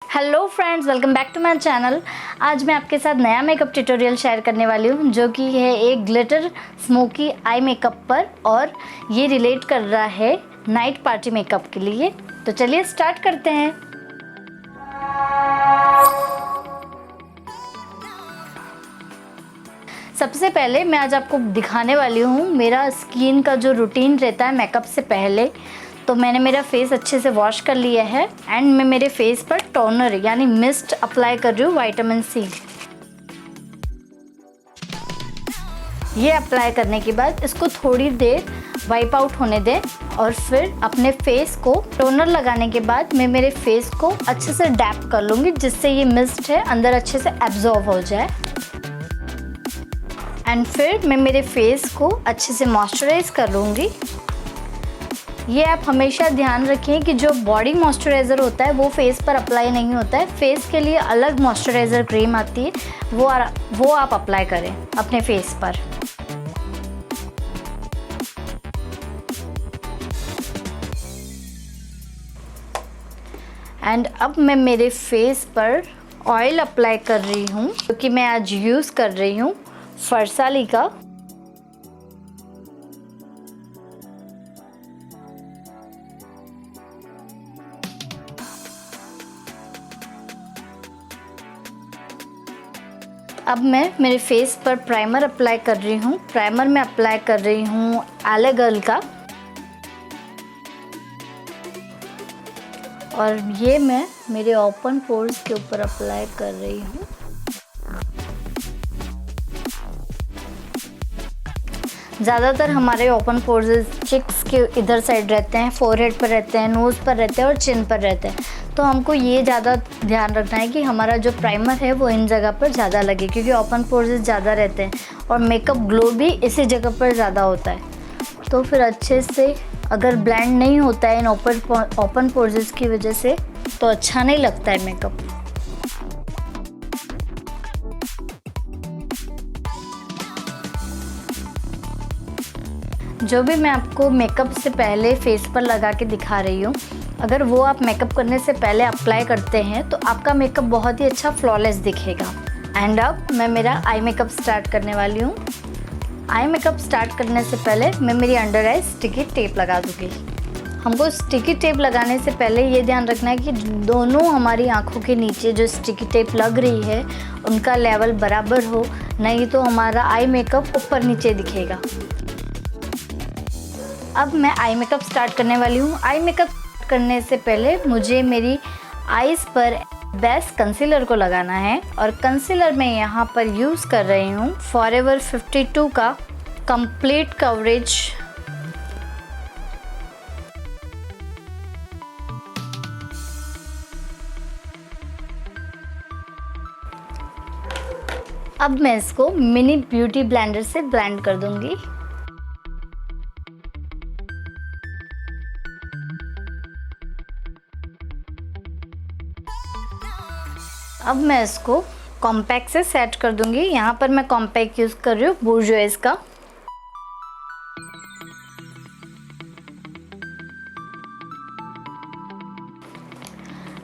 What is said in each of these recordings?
Hello friends, welcome back to my channel. आज मैं आपके साथ नया मेकअप ट्यूटोरियल शेयर करने वाली हूँ जो कि है एक ग्लिटर स्मोकी आई मेकअप पर, और ये रिलेट कर रहा है नाइट पार्टी मेकअप के लिए। तो चलिए स्टार्ट करते हैं। सबसे पहले मैं आज आपको दिखाने वाली हूँ मेरा स्किन का जो रूटीन रहता है मेकअप से पहले। तो मैंने मेरा फेस अच्छे से वॉश कर लिया है एंड मैं मेरे फेस पर टोनर यानी मिस्ट अप्लाई कर रही हूँ विटामिन सी। ये अप्लाई करने के बाद इसको थोड़ी देर वाइप आउट होने दें और फिर अपने फेस को टोनर लगाने के बाद मैं मेरे फेस को अच्छे से डैप कर लूँगी जिससे ये मिस्ट है अंदर अच्छे से एब्जॉर्ब हो जाए। एंड फिर मैं मेरे फेस को अच्छे से मॉइस्चराइज कर लूँगी। ये आप हमेशा ध्यान रखें कि जो बॉडी मॉइस्चराइज़र होता है वो फेस पर अप्लाई नहीं होता है। फेस के लिए अलग मॉइस्चराइज़र क्रीम आती है, वो आप अप्लाई करें अपने फेस पर। एंड अब मैं मेरे फेस पर ऑयल अप्लाई कर रही हूँ क्योंकि मैं आज यूज़ कर रही हूँ फरसाली का। अब मैं मेरे फेस पर प्राइमर अप्लाई कर रही हूँ। प्राइमर में अप्लाई कर रही हूँ एले गर्ल का, और ये मैं मेरे ओपन पोर्स के ऊपर अप्लाई कर रही हूँ। ज़्यादातर हमारे ओपन पोर्स चिक्स के इधर साइड रहते हैं, फोरहेड पर रहते हैं, नोज़ पर रहते हैं और चिन पर रहते हैं। तो हमको ये ज़्यादा ध्यान रखना है कि हमारा जो प्राइमर है वो इन जगह पर ज़्यादा लगे क्योंकि ओपन पोर्स ज़्यादा रहते हैं और मेकअप ग्लो भी इसी जगह पर ज़्यादा होता है। तो फिर अच्छे से अगर ब्लेंड नहीं होता है इन ओपन पोर्स की वजह से तो अच्छा नहीं लगता है मेकअप। जो भी मैं आपको मेकअप से पहले फेस पर लगा के दिखा रही हूँ, अगर वो आप मेकअप करने से पहले अप्लाई करते हैं तो आपका मेकअप बहुत ही अच्छा फ्लॉलेस दिखेगा। एंड अब मैं मेरा आई मेकअप स्टार्ट करने वाली हूँ। आई मेकअप स्टार्ट करने से पहले मैं मेरी अंडर आई स्टिकी टेप लगा दूँगी। हमको स्टिकी टेप लगाने से पहले ये ध्यान रखना है कि दोनों हमारी आँखों के नीचे जो स्टिकी टेप लग रही है उनका लेवल बराबर हो, नहीं तो हमारा आई मेकअप ऊपर नीचे दिखेगा। अब मैं आई मेकअप स्टार्ट करने वाली हूँ। आई मेकअप करने से पहले मुझे मेरी आईज़ पर बेस्ट कंसीलर को लगाना है, और कंसीलर मैं यहाँ पर यूज़ कर रही हूँ फॉरएवर 52 का कंप्लीट कवरेज। अब मैं इसको मिनी ब्यूटी ब्लेंडर से ब्लेंड कर दूँगी। अब मैं इसको कॉम्पैक्ट से सेट कर दूंगी। यहाँ पर मैं कॉम्पैक्ट यूज़ कर रही हूँ बोर्जोइस का।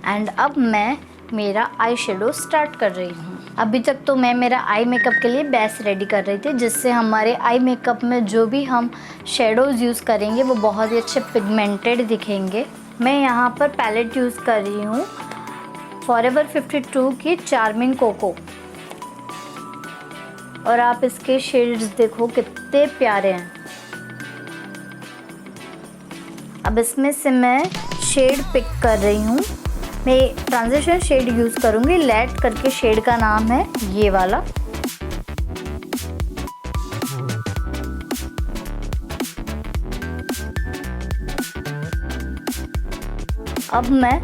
एंड अब मैं मेरा आई शेडो स्टार्ट कर रही हूँ। अभी तक तो मैं मेरा आई मेकअप के लिए बेस रेडी कर रही थी जिससे हमारे आई मेकअप में जो भी हम शेडोज़ यूज़ करेंगे वो बहुत ही अच्छे पिगमेंटेड दिखेंगे। मैं यहाँ पर पैलेट यूज़ कर रही हूँ फॉरएवर 52 की चार्मिंग कोको, और आप इसके शेड्स देखो कितने प्यारे हैं। अब इसमें से मैं शेड पिक कर रही हूँ। मैं ट्रांजिशन शेड यूज़ करूँगी, लेट करके शेड का नाम है ये वाला। अब मैं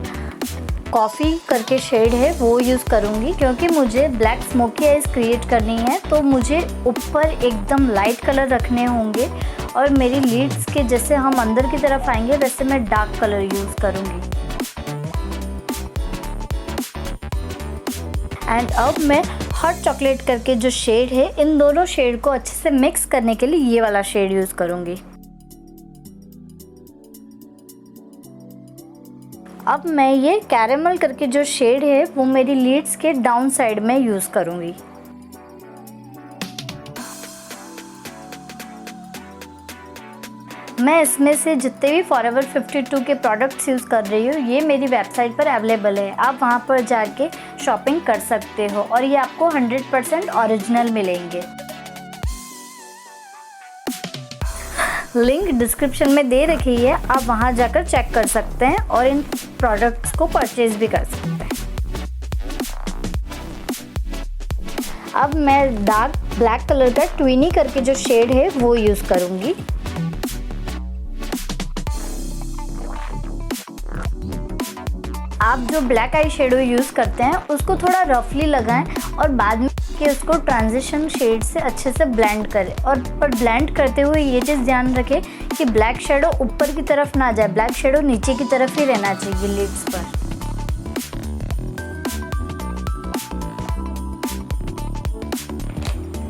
कॉफ़ी करके शेड है वो यूज़ करूँगी क्योंकि मुझे ब्लैक स्मोकी आइज क्रिएट करनी है, तो मुझे ऊपर एकदम लाइट कलर रखने होंगे और मेरी लीड्स के जैसे हम अंदर की तरफ आएंगे वैसे मैं डार्क कलर यूज़ करूँगी। एंड अब मैं हॉट चॉकलेट करके जो शेड है इन दोनों शेड को अच्छे से मिक्स करने के लिए ये वाला शेड यूज़ करूँगी। अब मैं ये कैरेमल करके जो शेड है वो मेरी लीड्स के डाउन साइड में यूज़ करूँगी। मैं इसमें से जितने भी फॉरएवर 52 के प्रोडक्ट्स यूज़ कर रही हूँ ये मेरी वेबसाइट पर अवेलेबल है, आप वहाँ पर जाके शॉपिंग कर सकते हो और ये आपको 100% ओरिजिनल मिलेंगे। लिंक डिस्क्रिप्शन में दे रखी है, आप वहां जाकर चेक कर सकते हैं और इन प्रोडक्ट्स को परचेज भी कर सकते हैं। अब मैं डार्क ब्लैक कलर का ट्विनी करके जो शेड है वो यूज़ करूंगी। आप जो ब्लैक आई शेडो यूज़ करते हैं उसको थोड़ा रफली लगाएं और बाद में कि उसको ट्रांजिशन शेड से अच्छे से ब्लेंड करें। और पर ब्लेंड करते हुए ये चीज़ ध्यान रखें कि ब्लैक शेडो ऊपर की तरफ ना जाए, ब्लैक शेडो नीचे की तरफ ही रहना चाहिए लिड्स पर।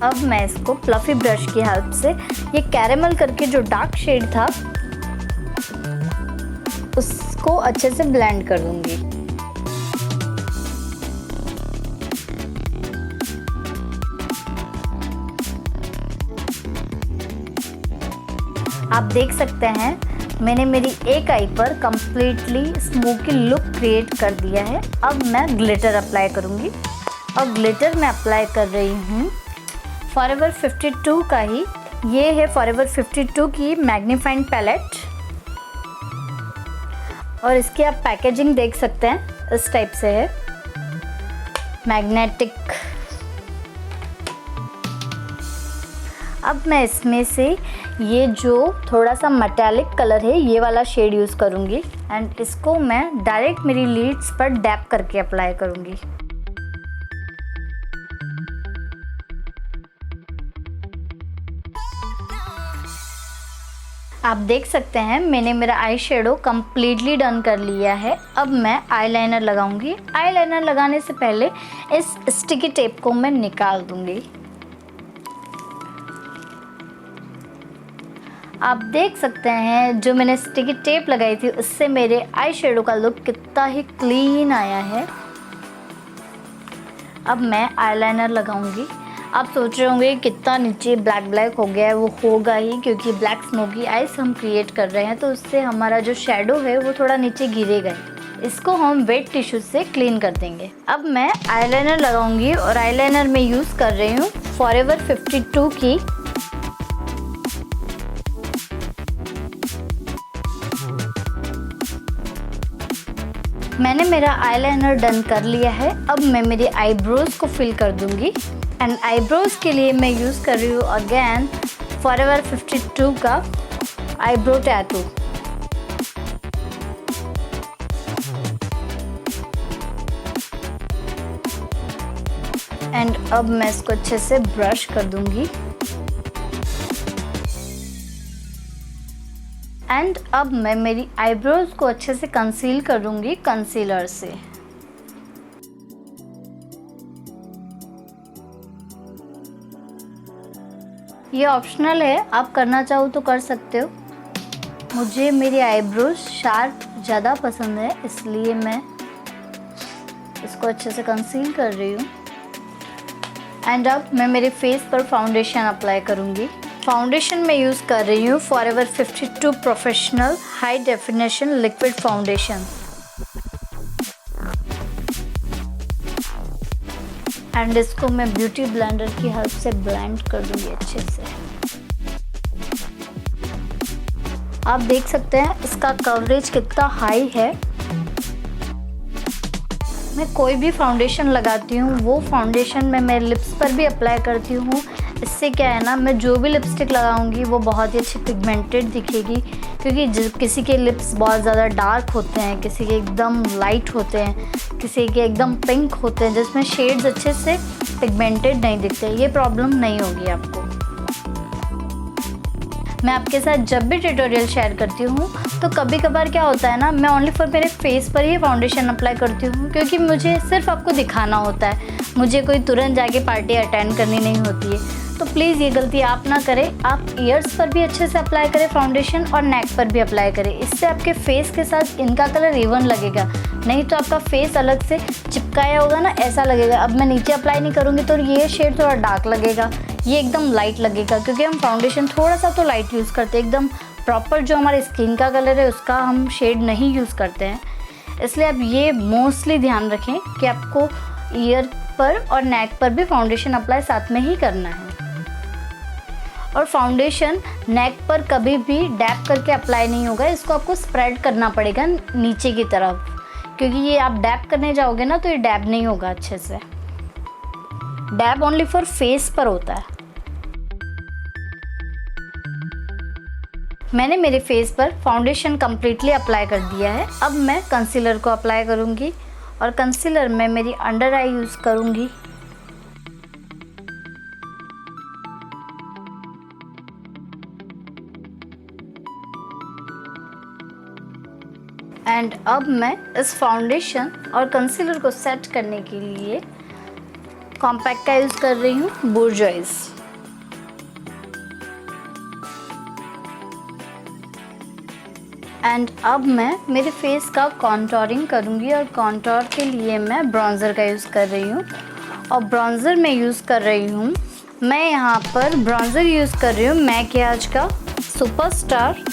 अब मैं इसको फ्लफी ब्रश की हेल्प से ये कैरेमल करके जो डार्क शेड था उसको अच्छे से ब्लेंड कर दूंगी। आप देख सकते हैं मैंने मेरी एक आई पर कम्प्लीटली स्मोकी लुक क्रिएट कर दिया है। अब मैं ग्लिटर अप्लाई करूंगी और ग्लिटर मैं अप्लाई कर रही हूँ फॉरएवर 52 का ही। ये है फॉरएवर 52 की मैग्नीफाइंग पैलेट और इसकी आप पैकेजिंग देख सकते हैं, इस टाइप से है, मैग्नेटिक। अब मैं इसमें से ये जो थोड़ा सा मेटालिक कलर है ये वाला शेड यूज़ करूँगी एंड इसको मैं डायरेक्ट मेरी लीड्स पर डैप करके अप्लाई करूँगी। आप देख सकते हैं मैंने मेरा आई शेडो कम्प्लीटली डन कर लिया है। अब मैं आईलाइनर लगाऊंगी। आईलाइनर लगाने से पहले इस स्टिकी टेप को मैं निकाल दूंगी। आप देख सकते हैं जो मैंने स्टिकी टेप लगाई थी उससे मेरे आई शेडो का लुक कितना ही क्लीन आया है। अब मैं आईलाइनर लगाऊंगी। आप सोच रहे होंगे कितना नीचे ब्लैक ब्लैक हो गया है, वो होगा ही क्योंकि ब्लैक स्मोकी आइज हम क्रिएट कर रहे हैं तो उससे हमारा जो शेडो है वो थोड़ा नीचे गिरेगा। इसको हम वेट टिश्यू से क्लीन कर देंगे। अब मैं आईलाइनर लगाऊंगी और आईलाइनर में यूज़ कर रही हूँ फॉरएवर 52 की मैंने मेरा आईलाइनर डन कर लिया है। अब मैं मेरी आईब्रोज को फिल कर दूंगी एंड आईब्रोज के लिए मैं यूज़ कर रही हूँ अगेन फॉरएवर 52 का आईब्रो टैटू। एंड अब मैं इसको अच्छे से ब्रश कर दूंगी। एंड अब मैं मेरी आईब्रोज को अच्छे से कंसील कर दूंगी कंसीलर से। ये ऑप्शनल है, आप करना चाहो तो कर सकते हो। मुझे मेरी आईब्रोज शार्प ज़्यादा पसंद है इसलिए मैं इसको अच्छे से कंसील कर रही हूँ। एंड अब मैं मेरे फेस पर फाउंडेशन अप्लाई करूँगी। फाउंडेशन में यूज़ कर रही हूँ forever 52 professional high definition liquid foundation. And इसको मैं ब्यूटी ब्लेंडर की हेल्प से ब्लेंड कर दूंगी अच्छे से। आप देख सकते हैं इसका कवरेज कितना हाई है। मैं कोई भी फाउंडेशन लगाती हूँ वो फाउंडेशन मैं मेरे लिप्स पर भी अप्लाई करती हूँ। इससे क्या है ना, मैं जो भी लिपस्टिक लगाऊंगी वो बहुत ही अच्छी पिगमेंटेड दिखेगी क्योंकि किसी के लिप्स बहुत ज़्यादा डार्क होते हैं, किसी के एकदम लाइट होते हैं, किसी के एकदम पिंक होते हैं जिसमें शेड्स अच्छे से पिगमेंटेड नहीं दिखते। ये प्रॉब्लम नहीं होगी आपको। मैं आपके साथ जब भी ट्यूटोरियल शेयर करती हूँ तो कभी कभार क्या होता है ना, मैं ओनली फॉर मेरे फेस पर ही फाउंडेशन अप्लाई करती हूँ क्योंकि मुझे सिर्फ आपको दिखाना होता है, मुझे कोई तुरंत जाके पार्टी अटेंड करनी नहीं होती है। तो प्लीज़ ये गलती आप ना करें। आप ईयर्स पर भी अच्छे से अप्लाई करें फाउंडेशन और नेक पर भी अप्लाई करें। इससे आपके फेस के साथ इनका कलर इवन लगेगा, नहीं तो आपका फेस अलग से चिपकाया होगा ना, ऐसा लगेगा। अब मैं नीचे अप्लाई नहीं करूँगी तो ये शेड थोड़ा डार्क लगेगा, ये एकदम लाइट लगेगा, क्योंकि हम फाउंडेशन थोड़ा सा तो लाइट यूज़ करते हैं। एकदम प्रॉपर जो हमारे स्किन का कलर है उसका हम शेड नहीं यूज़ करते हैं। इसलिए आप ये मोस्टली ध्यान रखें कि आपको ईयर पर और नेक पर भी फाउंडेशन अप्लाई साथ में ही करना है। और फाउंडेशन नेक पर कभी भी डैब करके अप्लाई नहीं होगा, इसको आपको स्प्रेड करना पड़ेगा नीचे की तरफ, क्योंकि ये आप डैब करने जाओगे ना तो ये डैब नहीं होगा अच्छे से। डैब ओनली फॉर फेस पर होता है। मैंने मेरे फेस पर फाउंडेशन कम्प्लीटली अप्लाई कर दिया है। अब मैं कंसीलर को अप्लाई करूँगी और कंसीलर में मेरी अंडर आई यूज़ करूँगी। एंड अब मैं इस फाउंडेशन और कंसीलर को सेट करने के लिए कॉम्पैक्ट का यूज़ कर रही हूँ, बोर्जोइस। एंड अब मैं मेरे फेस का कॉन्टोरिंग करूँगी और कॉन्टोर के लिए मैं ब्रॉन्ज़र का यूज़ कर रही हूँ। और ब्रॉन्ज़र मैं यूज़ कर रही हूँ, मैं यहाँ पर ब्रॉन्ज़र यूज़ कर रही हूँ मैकियाज का सुपरस्टार।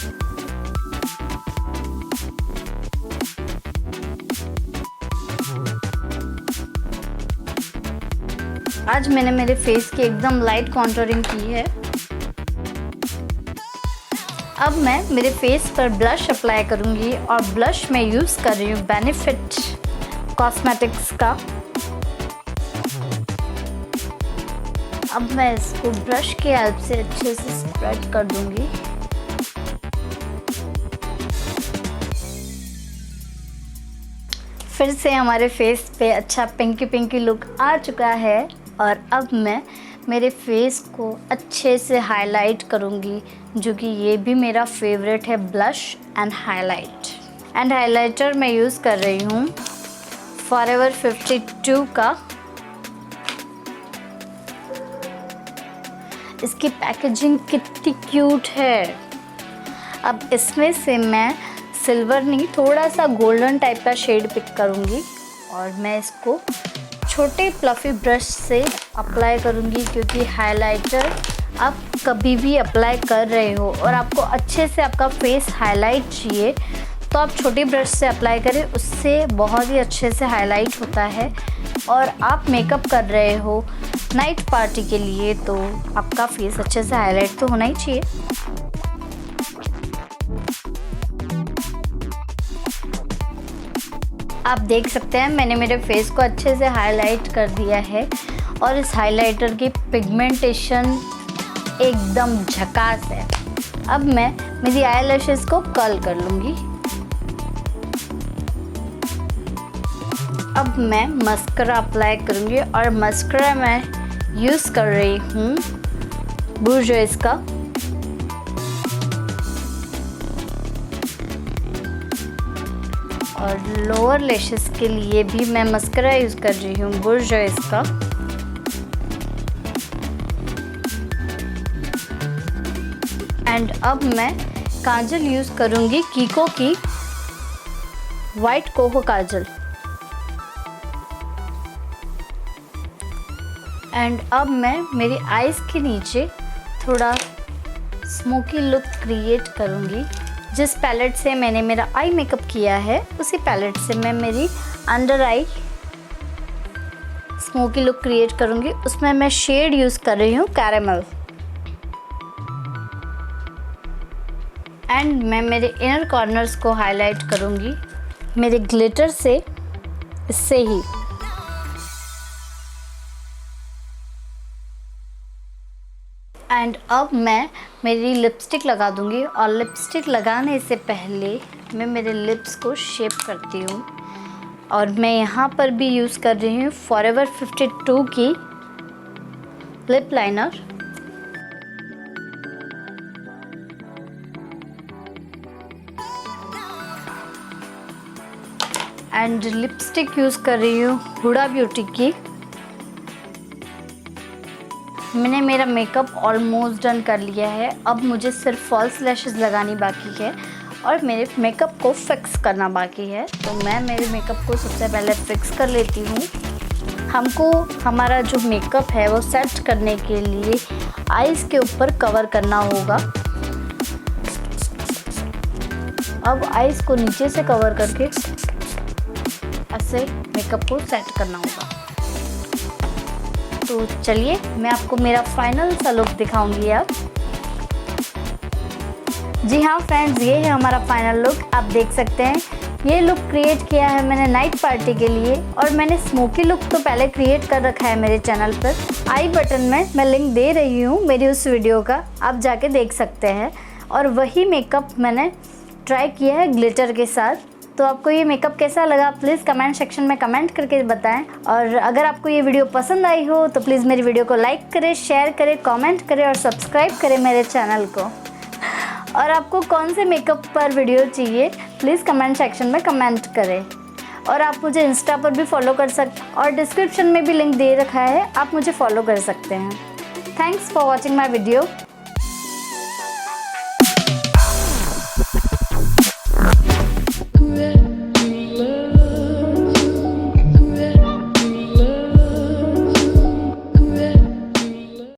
आज मैंने मेरे फेस की एकदम लाइट कॉन्टोरिंग की है। अब मैं मेरे फेस पर ब्लश अप्लाई करूँगी और ब्लश मैं यूज़ कर रही हूँ बेनिफिट कॉस्मेटिक्स का। अब मैं इसको ब्रश की हेल्प से अच्छे से स्प्रेड कर दूँगी। फिर से हमारे फेस पे अच्छा पिंकी पिंकी लुक आ चुका है। और अब मैं मेरे फेस को अच्छे से हाईलाइट करूँगी, जो कि ये भी मेरा फेवरेट है, blush and highlight. And highlighter मैं यूज़ कर रही हूँ फॉरएवर 52 का। इसकी पैकेजिंग कितनी क्यूट है। अब इसमें से मैं सिल्वर नहीं, थोड़ा सा गोल्डन टाइप का शेड पिक करूँगी और मैं इसको छोटे फ्लफ़ी ब्रश से अप्लाई करूँगी, क्योंकि हाइलाइटर आप कभी भी अप्लाई कर रहे हो और आपको अच्छे से आपका फेस हाईलाइट चाहिए तो आप छोटी ब्रश से अप्लाई करें, उससे बहुत ही अच्छे से हाईलाइट होता है। और आप मेकअप कर रहे हो नाइट पार्टी के लिए तो आपका फेस अच्छे से हाईलाइट तो होना ही चाहिए। आप देख सकते हैं मैंने मेरे फेस को अच्छे से हाईलाइट कर दिया है और इस हाइलाइटर की पिगमेंटेशन एकदम झकास है। अब मैं मेरी आईलैशेस को कर्ल कर लूँगी। अब मैं मस्करा अप्लाई करूँगी और मस्करा मैं यूज़ कर रही हूँ बोर्जोइस का। और लोअर लैशेस के लिए भी मैं मस्करा यूज़ कर रही हूँ बोर्जोइस का। एंड अब मैं काजल यूज़ करूँगी कीको की वाइट कोको काजल। एंड अब मैं मेरी आईज़ के नीचे थोड़ा स्मोकी लुक क्रिएट करूँगी। जिस पैलेट से मैंने मेरा आई मेकअप किया है उसी पैलेट से मैं मेरी अंडर आई स्मोकी लुक क्रिएट करूँगी। उसमें मैं शेड यूज़ कर रही हूँ कैरेमल। एंड मैं मेरे इनर कॉर्नर्स को हाईलाइट करूँगी मेरे ग्लिटर से, इससे ही। एंड अब मैं मेरी लिपस्टिक लगा दूँगी और लिपस्टिक लगाने से पहले मैं मेरे लिप्स को शेप करती हूँ। और मैं यहाँ पर भी यूज़ कर रही हूँ फॉरएवर 52 की lip liner. And lipstick use कर रही हूँ हुडा ब्यूटी की। मैंने मेरा मेकअप ऑलमोस्ट डन कर लिया है। अब मुझे सिर्फ फॉल्स लैशेस लगानी बाकी है और मेरे मेकअप को फिक्स करना बाकी है। तो मैं मेरे मेकअप को सबसे पहले फिक्स कर लेती हूँ। हमको हमारा जो मेकअप है वो सेट करने के लिए आईज़ के ऊपर कवर करना होगा। अब आईज़ को नीचे से कवर करके ऐसे मेकअप को सेट करना होगा। तो चलिए मैं आपको मेरा फाइनल सा लुक दिखाऊंगी अब। जी हाँ फ्रेंड्स, ये है हमारा फाइनल लुक। आप देख सकते हैं ये लुक क्रिएट किया है मैंने नाइट पार्टी के लिए, और मैंने स्मोकी लुक तो पहले क्रिएट कर रखा है मेरे चैनल पर। आई बटन में मैं लिंक दे रही हूँ मेरी उस वीडियो का, आप जाके देख सकते हैं। और वही मेकअप मैंने ट्राई किया है ग्लिटर के साथ। तो आपको ये मेकअप कैसा लगा प्लीज़ कमेंट सेक्शन में कमेंट करके बताएं। और अगर आपको ये वीडियो पसंद आई हो तो प्लीज़ मेरी वीडियो को लाइक करें, शेयर करें, कमेंट करें और सब्सक्राइब करें मेरे चैनल को। और आपको कौन से मेकअप पर वीडियो चाहिए प्लीज़ कमेंट सेक्शन में कमेंट करें। और आप मुझे इंस्टा पर भी फॉलो कर सकते और डिस्क्रिप्शन में भी लिंक दे रखा है, आप मुझे फॉलो कर सकते हैं। Thanks for watching my video.